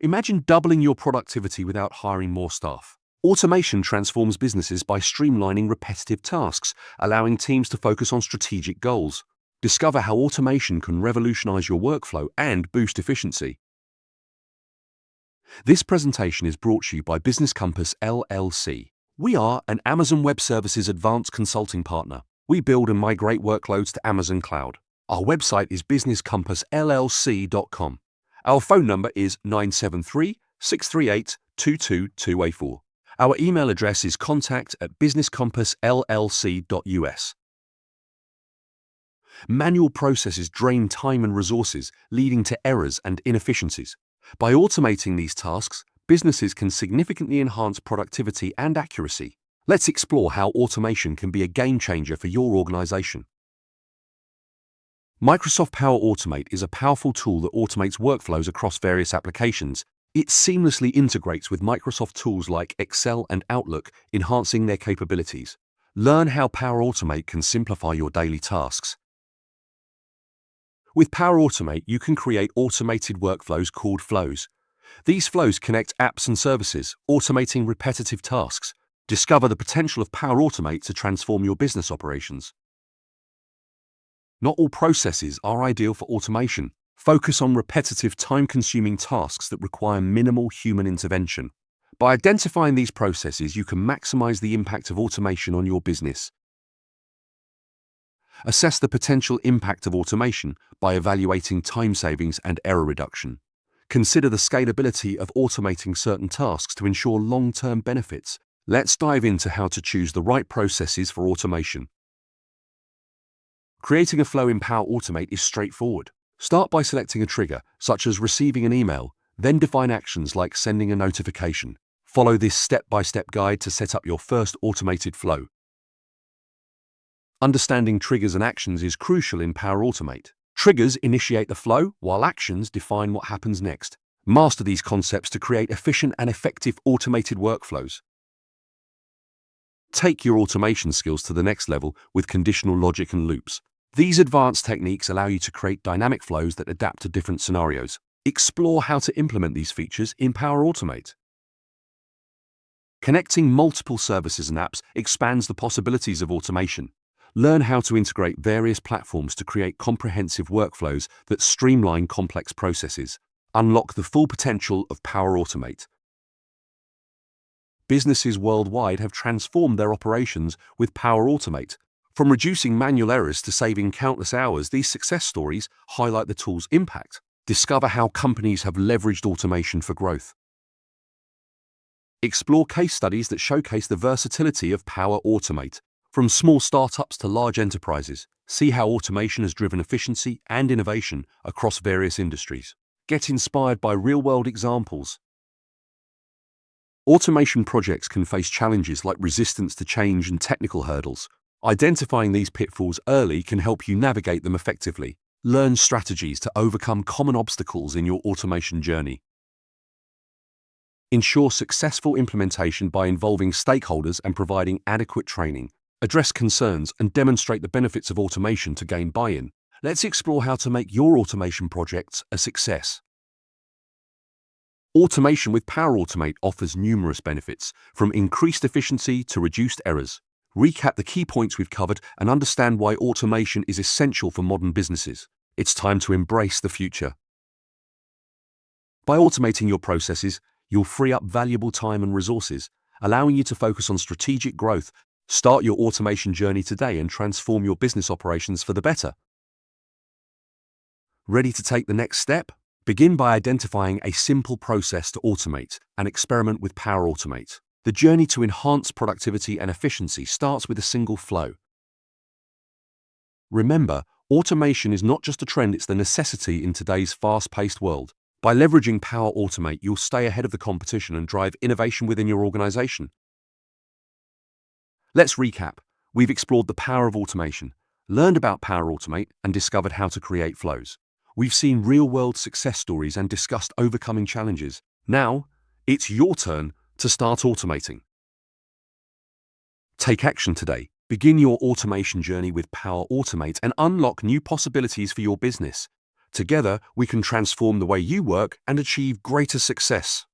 Imagine doubling your productivity without hiring more staff. Automation transforms businesses by streamlining repetitive tasks, allowing teams to focus on strategic goals. Discover how automation can revolutionize your workflow and boost efficiency. This presentation is brought to you by Business Compass LLC. We are an Amazon Web Services advanced consulting partner. We build and migrate workloads to Amazon Cloud. Our website is businesscompassllc.com. Our phone number is 973-638-22284. Our email address is contact@businesscompassllc.us. Manual processes drain time and resources, leading to errors and inefficiencies. By automating these tasks, businesses can significantly enhance productivity and accuracy. Let's explore how automation can be a game changer for your organization. Microsoft Power Automate is a powerful tool that automates workflows across various applications. It seamlessly integrates with Microsoft tools like Excel and Outlook, enhancing their capabilities. Learn how Power Automate can simplify your daily tasks. With Power Automate, you can create automated workflows called flows. These flows connect apps and services, automating repetitive tasks. Discover the potential of Power Automate to transform your business operations. Not all processes are ideal for automation. Focus on repetitive, time-consuming tasks that require minimal human intervention. By identifying these processes, you can maximize the impact of automation on your business. Assess the potential impact of automation by evaluating time savings and error reduction. Consider the scalability of automating certain tasks to ensure long-term benefits. Let's dive into how to choose the right processes for automation. Creating a flow in Power Automate is straightforward. Start by selecting a trigger, such as receiving an email, then define actions like sending a notification. Follow this step-by-step guide to set up your first automated flow. Understanding triggers and actions is crucial in Power Automate. Triggers initiate the flow, while actions define what happens next. Master these concepts to create efficient and effective automated workflows. Take your automation skills to the next level with conditional logic and loops. These advanced techniques allow you to create dynamic flows that adapt to different scenarios. Explore how to implement these features in Power Automate. Connecting multiple services and apps expands the possibilities of automation. Learn how to integrate various platforms to create comprehensive workflows that streamline complex processes. Unlock the full potential of Power Automate. Businesses worldwide have transformed their operations with Power Automate. From reducing manual errors to saving countless hours, these success stories highlight the tool's impact. Discover how companies have leveraged automation for growth. Explore case studies that showcase the versatility of Power Automate. From small startups to large enterprises, see how automation has driven efficiency and innovation across various industries. Get inspired by real-world examples. Automation projects can face challenges like resistance to change and technical hurdles. Identifying these pitfalls early can help you navigate them effectively. Learn strategies to overcome common obstacles in your automation journey. Ensure successful implementation by involving stakeholders and providing adequate training. Address concerns and demonstrate the benefits of automation to gain buy-in. Let's explore how to make your automation projects a success. Automation with Power Automate offers numerous benefits, from increased efficiency to reduced errors. Recap the key points we've covered and understand why automation is essential for modern businesses. It's time to embrace the future. By automating your processes, you'll free up valuable time and resources, allowing you to focus on strategic growth. Start your automation journey today and transform your business operations for the better. Ready to take the next step? Begin by identifying a simple process to automate and experiment with Power Automate. The journey to enhance productivity and efficiency starts with a single flow. Remember, automation is not just a trend, it's the necessity in today's fast-paced world. By leveraging Power Automate, you'll stay ahead of the competition and drive innovation within your organization. Let's recap. We've explored the power of automation, learned about Power Automate, and discovered how to create flows. We've seen real-world success stories and discussed overcoming challenges. Now, it's your turn to start automating. Take action today. Begin your automation journey with Power Automate and unlock new possibilities for your business. Together, we can transform the way you work and achieve greater success.